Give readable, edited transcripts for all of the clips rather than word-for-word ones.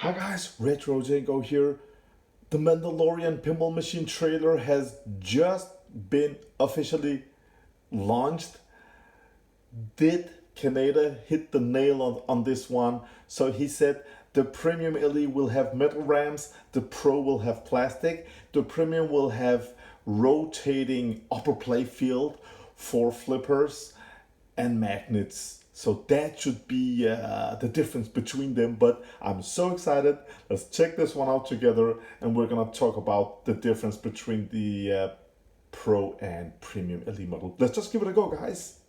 Hi guys, RETROCENGO here. The Mandalorian Pinball Machine trailer has just been officially launched. Did Kaneda hit the nail on this one? So he said the Premium LE will have metal rams, the Pro will have plastic, the Premium will have rotating upper play field for flippers and magnets. So that should be the difference between them. But I'm so excited. Let's check this one out together, and we're gonna talk about the difference between the Pro and Premium LE model. Let's just give it a go, guys.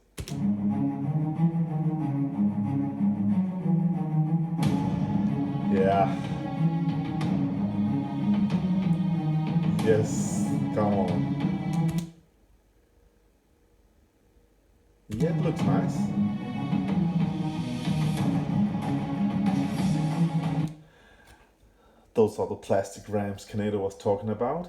Yeah. Yes. Come on. Yeah, it looks nice. Those are the plastic rams Kaneda was talking about.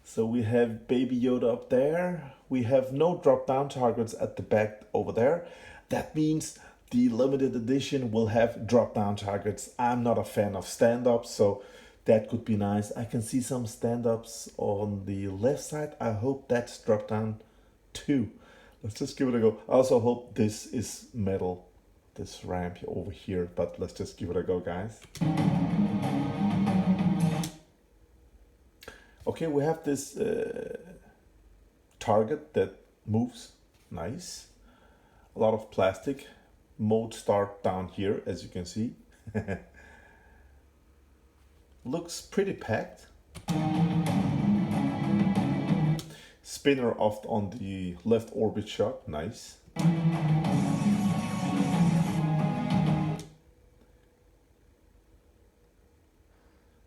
So we have Baby Yoda up there. We have no drop down targets at the back over there. That means the limited edition will have drop down targets. I'm not a fan of stand ups, so that could be nice. I can see some stand ups on the left side. I hope that's drop down too. Let's just give it a go. I also hope this is metal, this ramp over here, but let's just give it a go, guys. Okay, we have this target that moves. Nice. A lot of plastic. Mode start down here, as you can see. Looks pretty packed. Spinner off on the left orbit shot. Nice.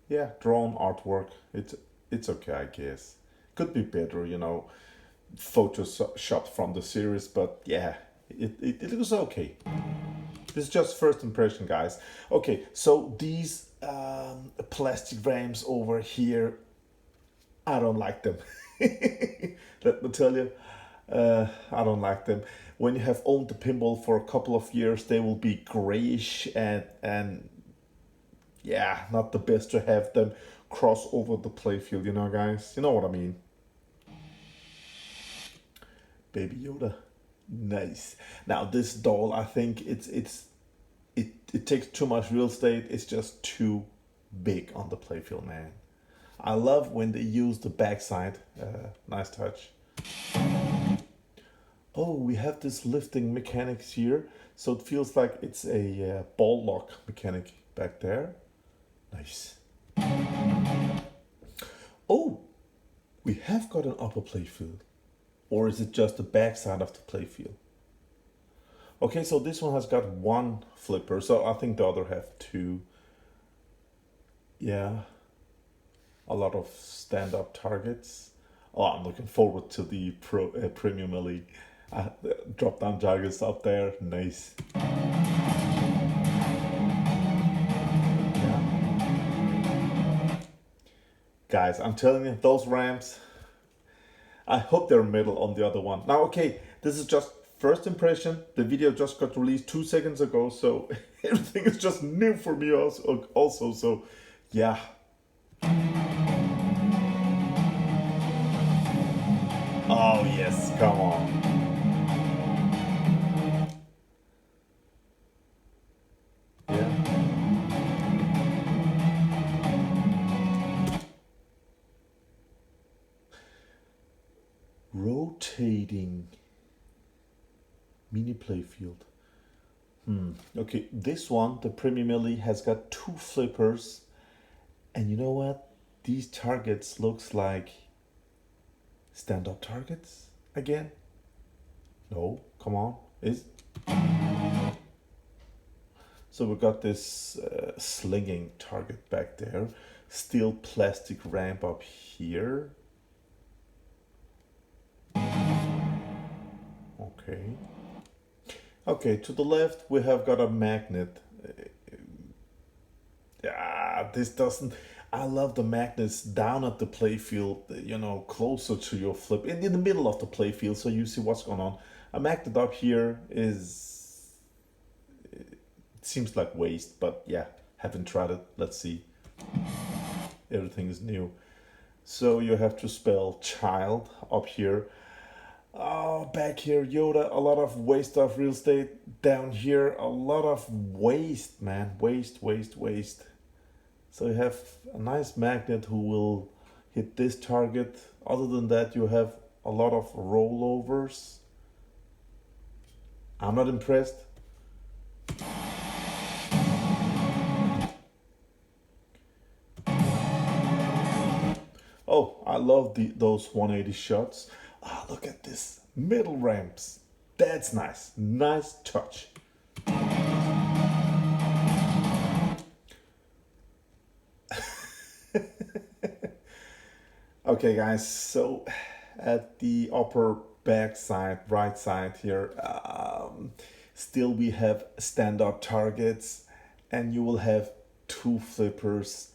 Yeah, drawn artwork. It's okay, I guess. Could be better, you know, Photoshop from the series, but yeah, it was okay. This is just first impression, guys. Okay, so these plastic rams over here, I don't like them. Let me tell you, I don't like them. When you have owned the pinball for a couple of years, they will be grayish and yeah, not the best to have them cross over the playfield, you know, guys. You know what I mean. Baby Yoda, nice. Now this doll, I think it takes too much real estate. It's just too big on the playfield, man. I love when they use the backside. Nice touch. Oh, we have this lifting mechanics here, so it feels like it's a ball lock mechanic back there. Nice. Oh, we have got an upper playfield. Or is it just the backside of the playfield? Okay, so this one has got one flipper, so I think the other have two. Yeah, a lot of stand-up targets. Oh, I'm looking forward to the Premium Elite. Drop-down targets up there, nice. Guys, I'm telling you, those ramps, I hope they're metal on the other one. Now, okay, this is just first impression. The video just got released 2 seconds ago, so everything is just new for me also, so yeah. Oh yes, come on. Rotating mini playfield. Okay, this one, the Premium LE, has got two flippers, and you know what? These targets looks like stand-up targets again. No, come on, is. So we got this slinging target back there, steel plastic ramp up here. Okay. Okay, to the left we have got a magnet. This doesn't. I love the magnets down at the playfield, you know, closer to your flip, in the middle of the playfield, so you see what's going on. A magnet up here is. It seems like waste, but yeah, Haven't tried it. Let's see. Everything is new. So you have to spell child up here. Oh, back here, Yoda, a lot of waste of real estate. Down here, a lot of waste, man. Waste, waste, waste. So you have a nice magnet who will hit this target. Other than that, you have a lot of rollovers. I'm not impressed. Oh, I love those 180 shots. Ah, look at this. Middle ramps. That's nice. Nice touch. Okay, guys. So at the upper back side, right side here, still we have stand-up targets, and you will have 2 flippers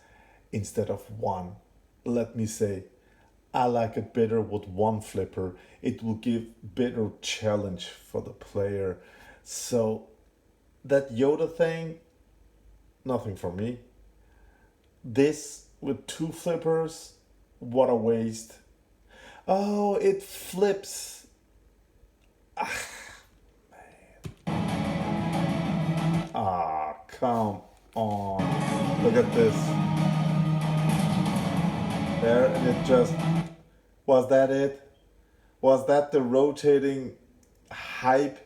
instead of 1. Let me say, I like it better with 1 flipper. It will give better challenge for the player. So that Yoda thing, nothing for me. This with 2 flippers, what a waste. Oh, it flips. Ah, man. Ah, come on. Look at this. There, and it just, was that it? Was that the rotating hype?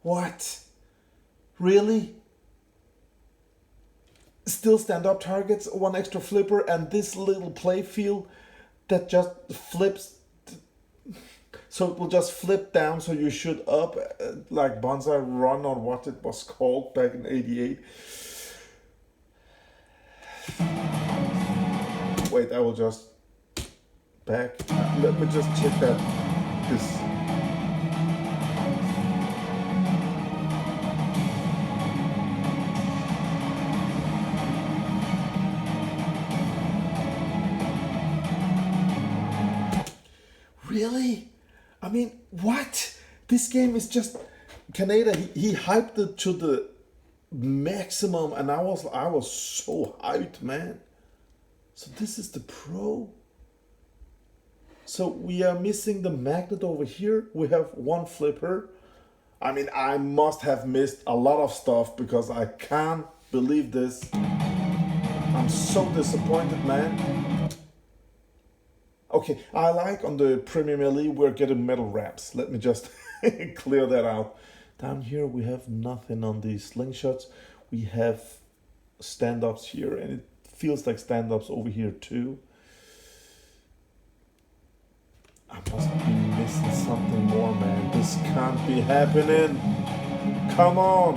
What? Really? Still stand-up targets, 1 extra flipper, and this little play field that just flips. So it will just flip down, so you shoot up like Bonsai Run, or what it was called back in '88. Wait, I will just back. Let me just check that. This. Really? I mean, what? This game is just Canada. He hyped it to the maximum, and I was so hyped, man. So this is the Pro. So we are missing the magnet over here. We have 1 flipper. I mean, I must have missed a lot of stuff because I can't believe this. I'm so disappointed, man. Okay, I like on the Premium LE we're getting metal ramps. Let me just clear that out. Down here we have nothing on these slingshots. We have stand-ups here, and it feels like stand-ups over here too. I must be missing something more, man. This can't be happening. Come on.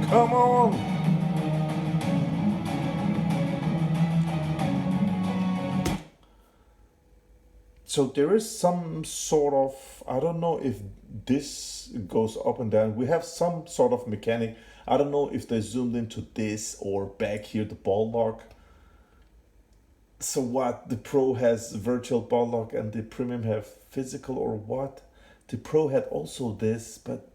Come on. So there is some sort of, I don't know if this goes up and down. We have some sort of mechanic. I don't know if they zoomed into this or back here, the ball lock. So what? The Pro has virtual ball lock and the Premium have physical, or what? The Pro had also this, but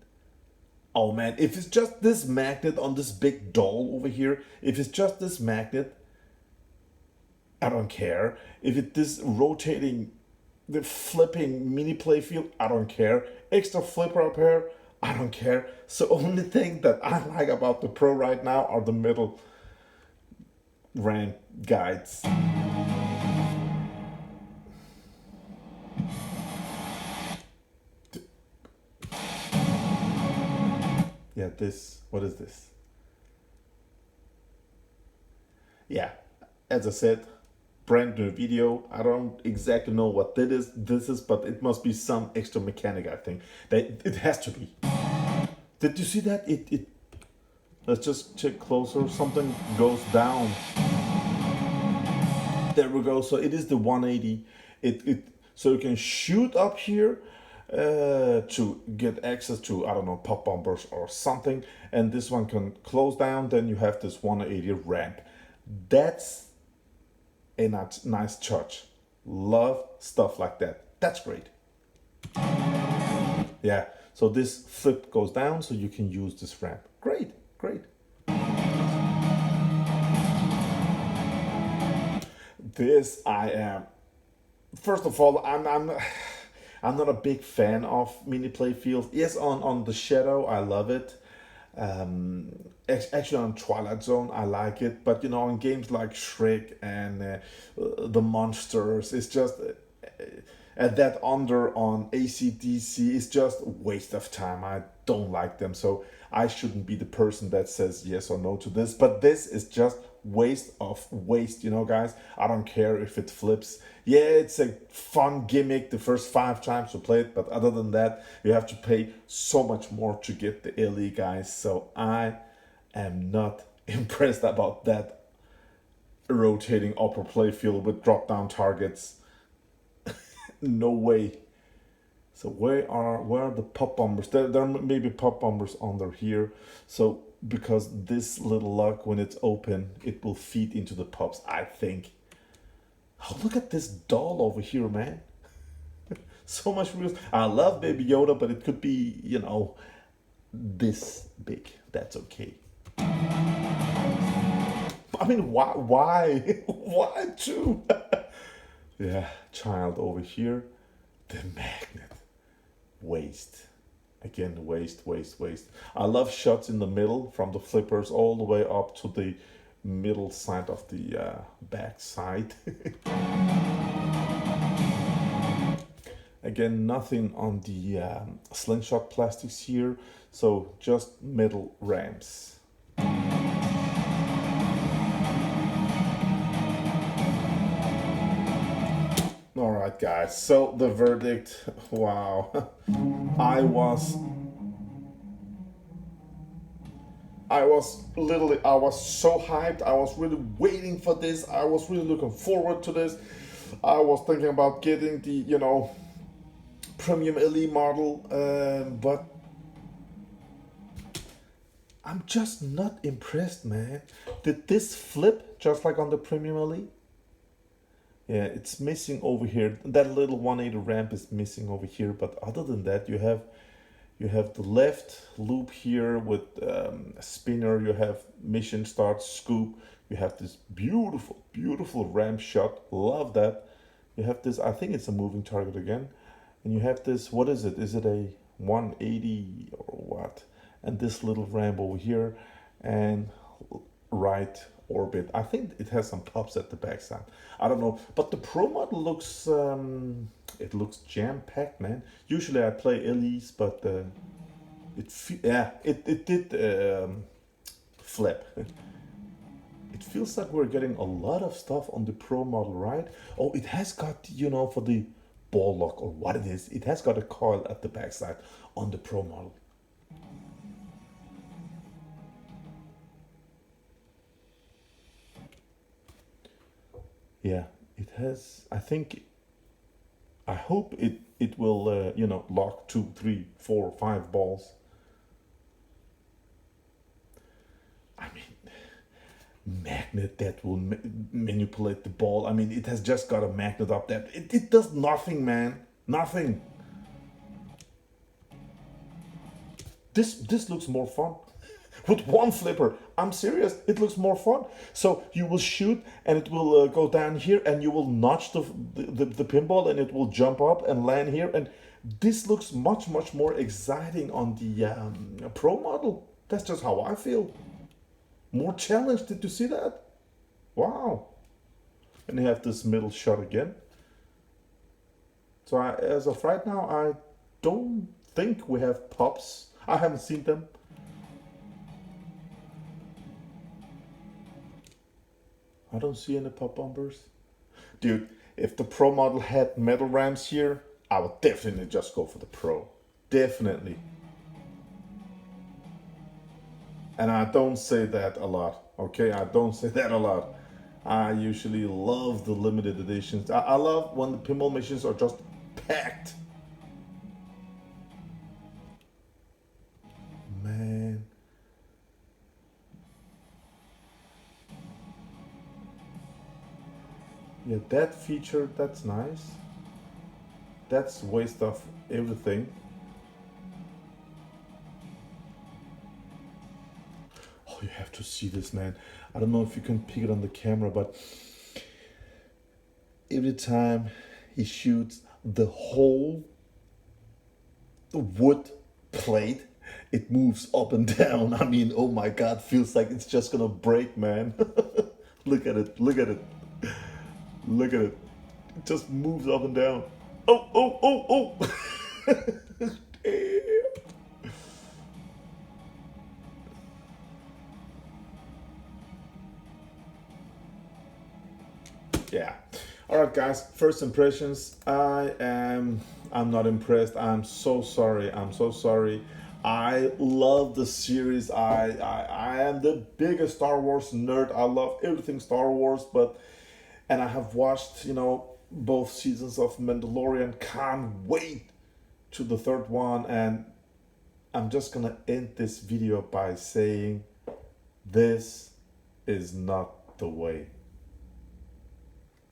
oh man, if it's just this magnet on this big doll over here, if it's just this magnet, I don't care. If it's this rotating, the flipping mini playfield, I don't care. Extra flipper up here, I don't care. So only thing that I like about the Pro right now are the middle ramp guides. Yeah, this, what is this? Yeah, as I said, brand new video. I don't exactly know what this is, but it must be some extra mechanic, I think. It has to be. Did you see that? It let's just check closer. Something goes down. There we go. So it is the 180. So you can shoot up here to get access to, I don't know, pop bumpers or something, and this one can close down. Then you have this 180 ramp. That's a nice touch. Love stuff like that. That's great. Yeah. So this flip goes down, so you can use this ramp. Great, great. This I am. First of all, I'm not a big fan of mini play fields. Yes, on the Shadow, I love it. Actually, on Twilight Zone, I like it. But you know, in games like Shrek and the Monsters, it's just that under on ACDC is just a waste of time. I don't like them, so I shouldn't be the person that says yes or no to this. But this is just waste, you know, guys. I don't care if it flips. Yeah, it's a fun gimmick the first 5 times you play it, but other than that, you have to pay so much more to get the LE, guys. So I am not impressed about that rotating upper playfield with drop down targets. No way. So where are the pop bombers? There may be pop bombers under here. So because this little lug, when it's open, it will feed into the pops, I think. Oh, look at this doll over here, man. So much real. I love Baby Yoda, but it could be, you know, this big. That's okay. I mean, why? Why two? Yeah, child over here. The magnet. Waste. Again, waste. I love shots in the middle, from the flippers all the way up to the middle side of the back side. Again, nothing on the slingshot plastics here, so just metal ramps. Alright guys, so the verdict, wow. I was so hyped. I was really waiting for this. I was really looking forward to this. I was thinking about getting the, you know, premium LE model, but I'm just not impressed, man. Did this flip just like on the premium LE? Yeah, it's missing over here. That little 180 ramp is missing over here, but other than that, you have the left loop here with a spinner. You have mission start, scoop. You have this beautiful ramp shot. Love that. You have this, I think it's a moving target again. And you have this, what is it? Is it a 180 or what? And this little ramp over here and right orbit. I think it has some pops at the backside. I don't know, but the Pro model looks it looks jam-packed, man. Usually I play LEs, but it did flip. It feels like we're getting a lot of stuff on the Pro model, right? Oh, it has got, you know, for the ball lock or what it is, it has got a coil at the backside on the Pro model. Yeah, it has. I hope it will you know, lock 2, 3, 4, 5 balls. I mean, magnet that will manipulate the ball. I mean, it has just got a magnet up there. It does nothing, man. Nothing. This looks more fun. With one flipper, I'm serious, it looks more fun. So you will shoot and it will go down here and you will notch the pinball and it will jump up and land here. And this looks much more exciting on the Pro model. That's just how I feel. More challenge, did you see that? Wow. And you have this middle shot again. So as of right now, I don't think we have pops. I haven't seen them. I don't see any pop bombers. Dude, if the Pro model had metal ramps here, I would definitely just go for the Pro. Definitely. And I don't say that a lot, okay? I don't say that a lot. I usually love the limited editions. I love when the pinball machines are just packed. Man. Yeah, that feature, that's nice. That's waste of everything. Oh, you have to see this, man. I don't know if you can pick it on the camera, but every time he shoots, the whole wood plate, it moves up and down. I mean, oh my God, feels like it's just gonna break, man. Look at it, look at it, look at it. It just moves up and down. Oh, oh, oh, oh. Damn. Yeah. All right, guys. First impressions. I'm not impressed. I'm so sorry. I'm so sorry. I love the series. I am the biggest Star Wars nerd. I love everything Star Wars, and I have watched, both seasons of Mandalorian. Can't wait to the third one, and I'm just gonna end this video by saying this is not the way.